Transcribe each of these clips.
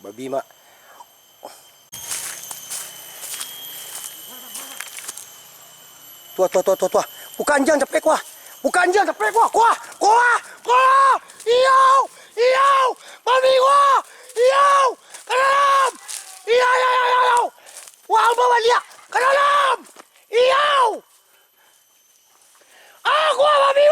Babi mak. Tua. Bukan jang cepet kuah. Kuah. Iyo. Babi kuah. Iyo. Ke dalam. Iyo. Wah, bawa dia. Ke dalam. Iyo. Kuah babi.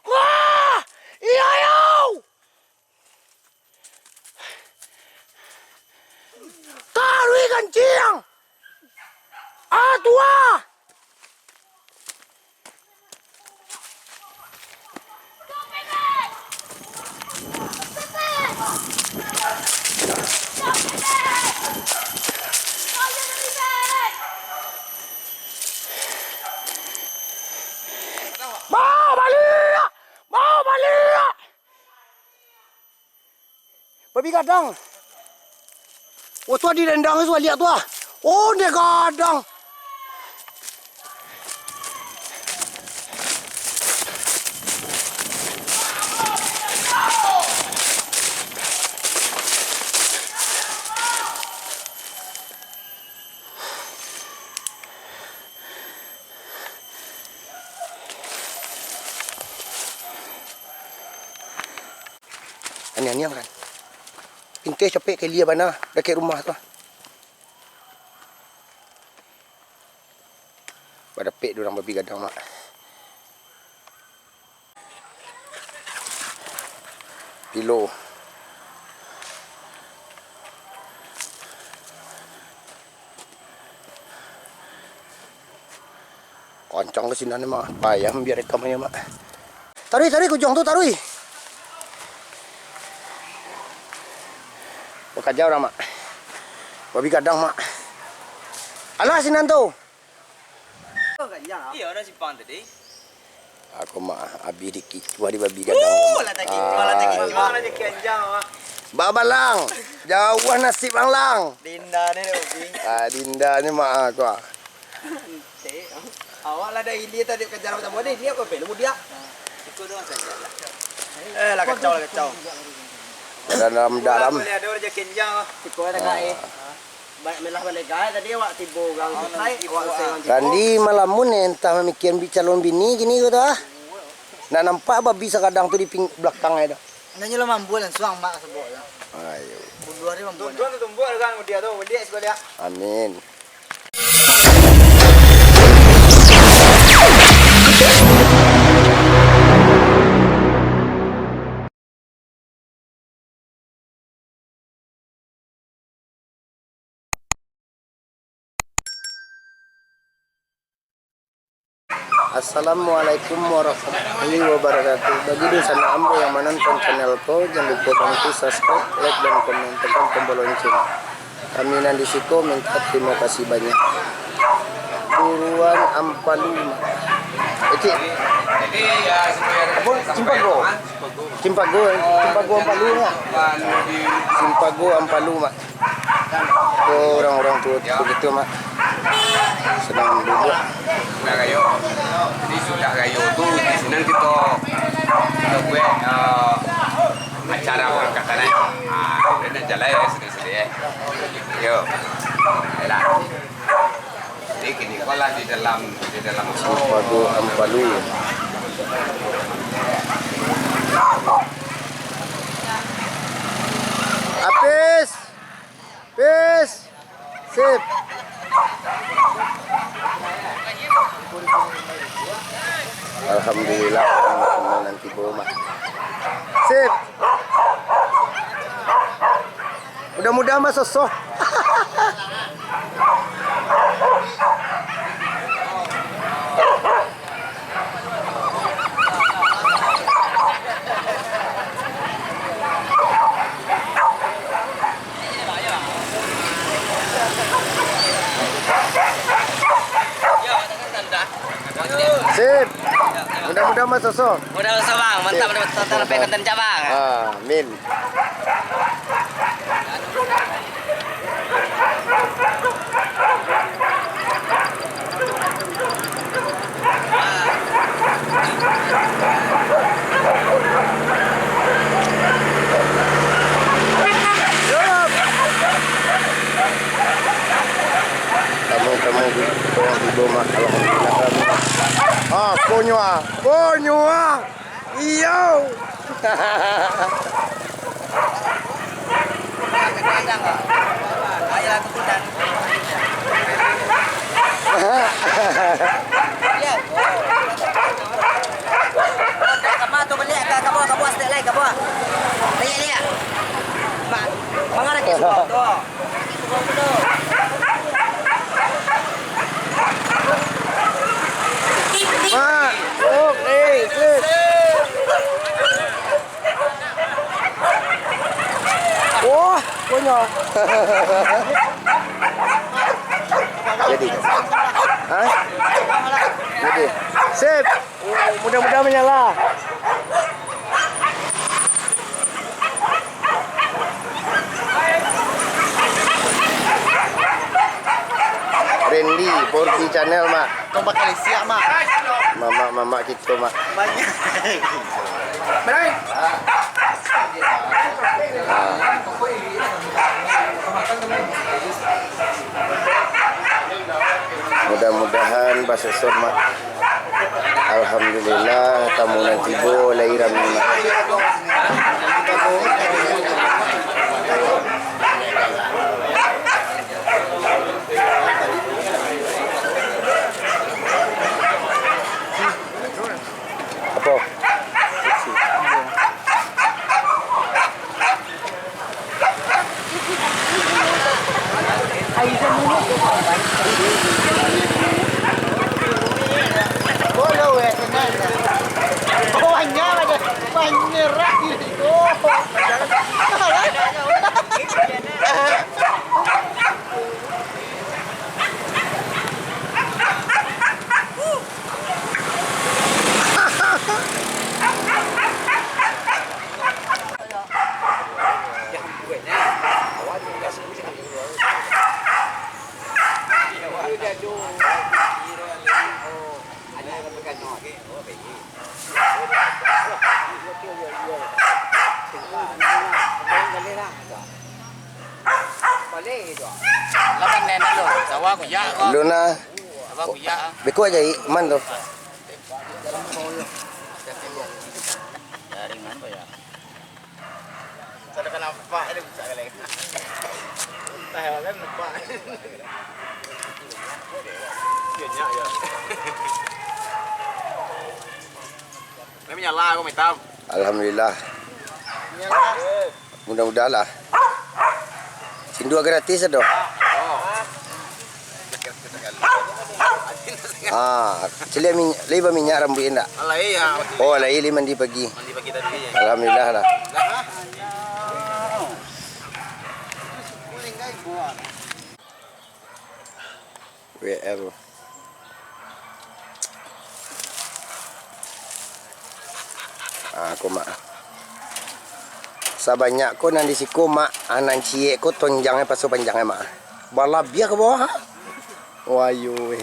Kuah. Iyo. Taruh ikan ciang. Tua. Mau balik. Babi kadang. Oh, tua di rendang itu lihat tua. Oh, dia kadang. Ini kan. Pintu capek ke lia bana dekat rumah tu. Pada pek orang babi gadang mak. Pilo. Koncong ke sini mak. Payah biar rekamannya mak. Taruh kujong tu taruh. Kaja orang mak. Babi gadang mak. Alah sinan tu. Iya orang simpang tadi. Aku mak abi dikit di babi gadang. Lah tak kit mana je kenjang mak. Babalang. Jauh nasib lang. Dinda ni Ubi. Dinda ni mak aku. Awak lah dah ini tadi kejar macam mana dia kau belum dia. Ikut doang saja lah. Lah kacau. Dalam. Ada orang je kenjang. Ikut ada kai. Melah balik kai tadi awak tibo gang kai awak sewan. Randi malamun entah memikir calon bini gini gitu ah. Nak nampak babi sekadang tu di belakang ada. Nanya lo mampu dan suang mak sebut lah. Ayo. Dua hari mampu. Tumbuk kan dia tu, dia sekolah. Amin. Assalamualaikum warahmatullahi wabarakatuh. Bagi dosen ambo yang menonton channelku, jangan lupa bantu subscribe, like dan komen, tekan tombol lonceng. Kami nanti siko minta terima kasih banyak. Buruan Ampalu. Eci. Apa? Cimpago Ampalu ya. Cimpago Ampalu mak. Itu orang-orang tua begitu mak. Sedang duduk. Sudah gayo. Jadi sudah gayo tu di sini kita buat acara orang katanya. Ini jalan ya sedih-sedih. Yo. Lah. Jadi kini kalau di dalam Cimpago Ampalu. Apis. Sip. Alhamdulillah nanti bawa. Sip. Mudah-mudahan mas sosok. Sip. Mudah-mudahan mas sosok. Mudah-mudahan bang, mantap dapat konten cabang. Amin. ribu mak. Alhamdulillah kami. Ah, konyol. Iyo. Kadang-kadang kok. Ayo aku putar. Ya. Kamu tu balik ke kamu stay lagi kamu. Lihat. Mangarap ke semua tu. Mak, sit. Wah, konyol. Jadi. Hah? Jadi. Sip. Oh, mudah-mudahan menyala. Randy, Borgi channel mak. Kau bakal siap mak. Mama kita mak. Banyak. Mudah-mudahan bahasa mak. Alhamdulillah tamu nanti bo lahiran mak. Apa? Follow ya tenan. Banyak aja. Banyak lagi. Lapan nenek lo, sawah aku ya kok. Luna, Sawah aku ya. beko aja man tu. Dari mana ya? Saya kenapa Pak ini bisa kali. Tahu kan Pak. Kianya ya. Ini nyala aku minta. Alhamdulillah. Nyala. Mudah-mudahan lah. Sindua gratis ado. Cili lima minyak rambut indah. Alah iya. Oh, lah ini mandi pagi. Mandi pagi tadi ya. Alhamdulillah lah. WL. Aku mak. Sabanyak ko nanti siku mak anan cie ko tonjangnya pasu panjangnya mak. Balap dia ke bawah. Wayu.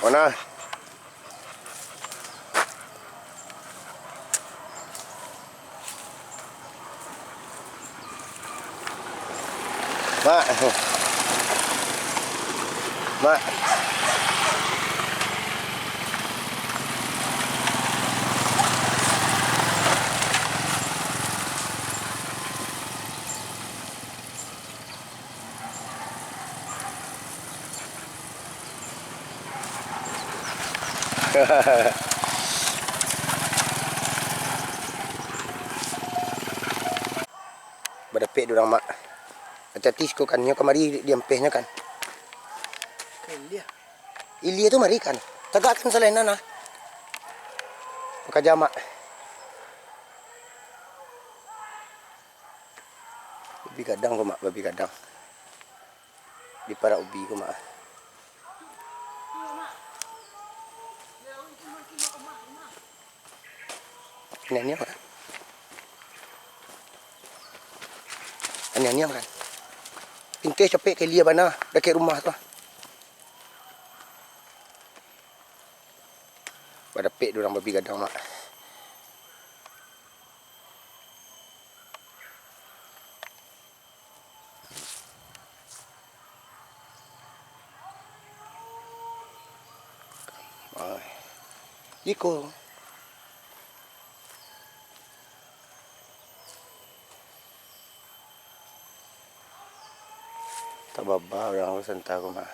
Mana? Mak. Mak. Berdapik dorang mak. Hati-hati ko kan nyo kamari diampehnya kan. Ilia tu mari kan. Tagakan sa lena na. Pagkajama. Babi kadang ko mak, babi kadang. Di para ubi ko mak. Ini mak. yang kan. Inteh capek ke lia bana dekat rumah tu. Pada pek dorang babi gadang mak. Iko. Tababa orang senta ko mah.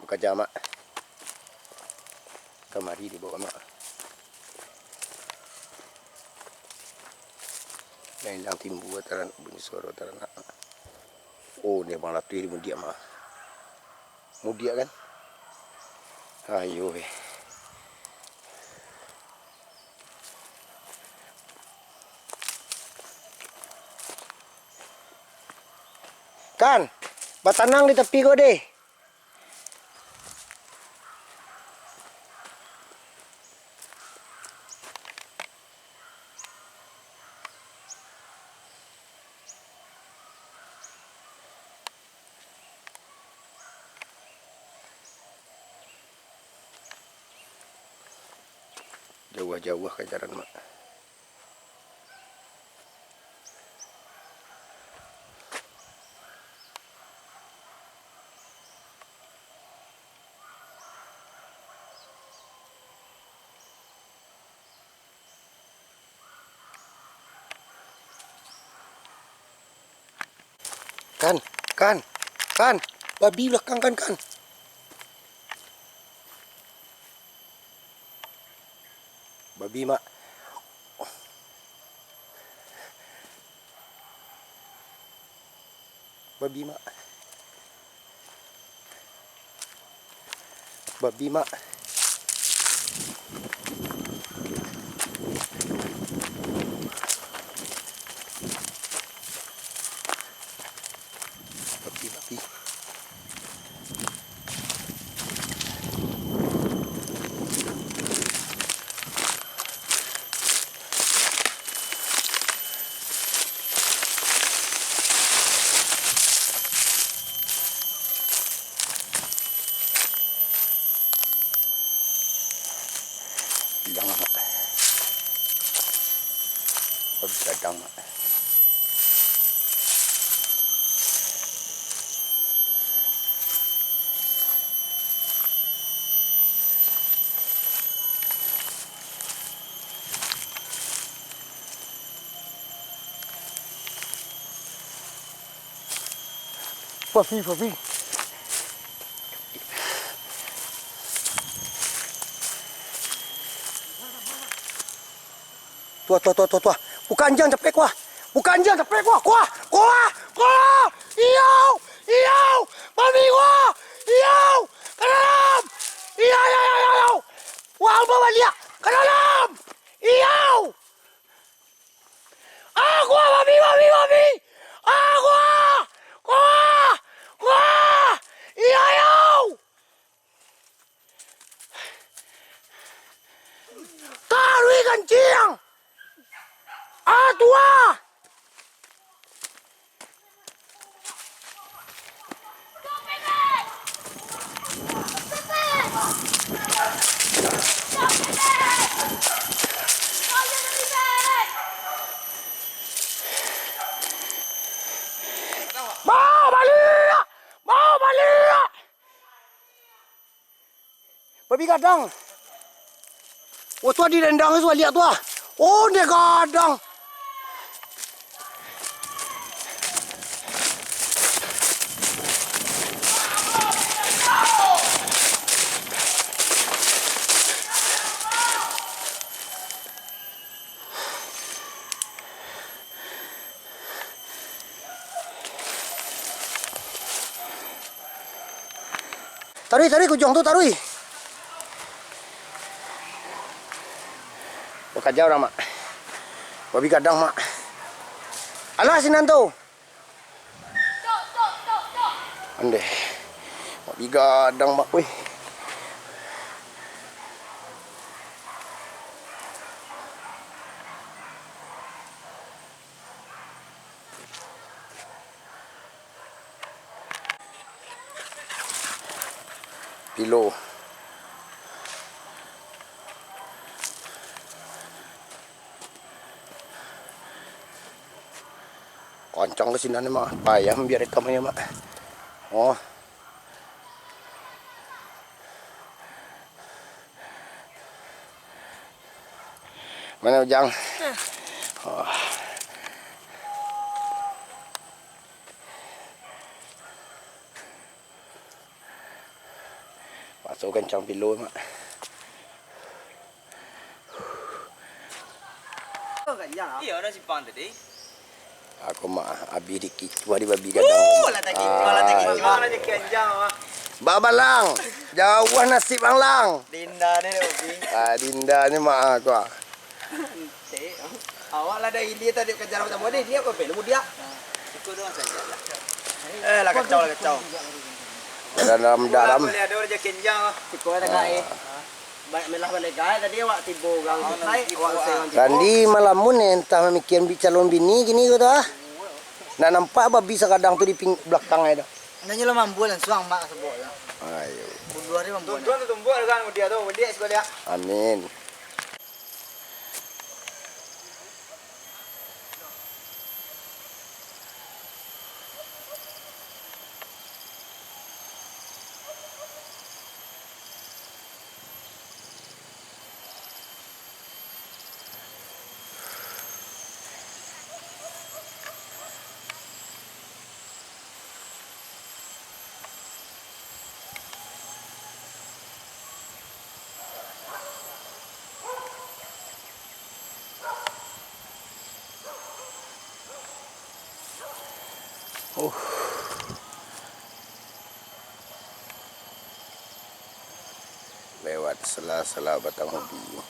Buka jamak. Kamari dibawa mak. Yang hilang timbu taran bunyi suara taran. Oh, ni bang latih mudia mak. Mudia kan? Ayo weh. Kan, batanang di tepi kau deh. Jauh-jauh kejaran mak. Kan, babi belakang kan. Babi mak. Babi mak. Babi mak. Babi. Hilang mak. Babi gadang mak. Babi. Tua. Bukan jangan capek kuah. Kuah. Iyo. Babi kuah. Iyo. Ke dalam. Iyo. Wah, bawa dia. Ke dalam. Iyo. Kuah babi. Kuah. Iyo. Taruh ikan ciang. Tua. Mau balik. Babi gadang. Oh, tua di rendang itu lihat tua. Oh, dia gadang. Taruh kujong tu taruh. Bekerja orang mak. Babi kadang mak. Alah sinan tu. Ande. Babi kadang mak weh. Pilo. Koncong ke sini nih mak, payah biar rekamannya mak. Oh, mana Ujang? Oh. Masuk kencang pilo mak. Iya, ada simpang tadi. Aku mah abi dikit, cuma di babi kadang. Lah tak gimana je kenjang mah. Babalang, jauh nasib bang lang. Dinda ni Ubi. Dinda ni mak aku. Awak lah dah ini tadi kejar macam mana dia kau peluk dia. Ikut doang saja lah. Lah kacau. Dalam. Boleh ada orang je kenjang mah. Ikut ada gai. Melah balik gai tadi awak tibo gang naik awak sengon. Randi malamun entah memikiran calon bini gini gitu ah. Nah nampak babi sekadang tu di belakang ada. Nanya lo mampu lan suang mak sebut lah. Ayo. Dua hari mampu. Tumbuk kan dia tu, dia sekolah. Amin. Lewat sela-sela batang ubi.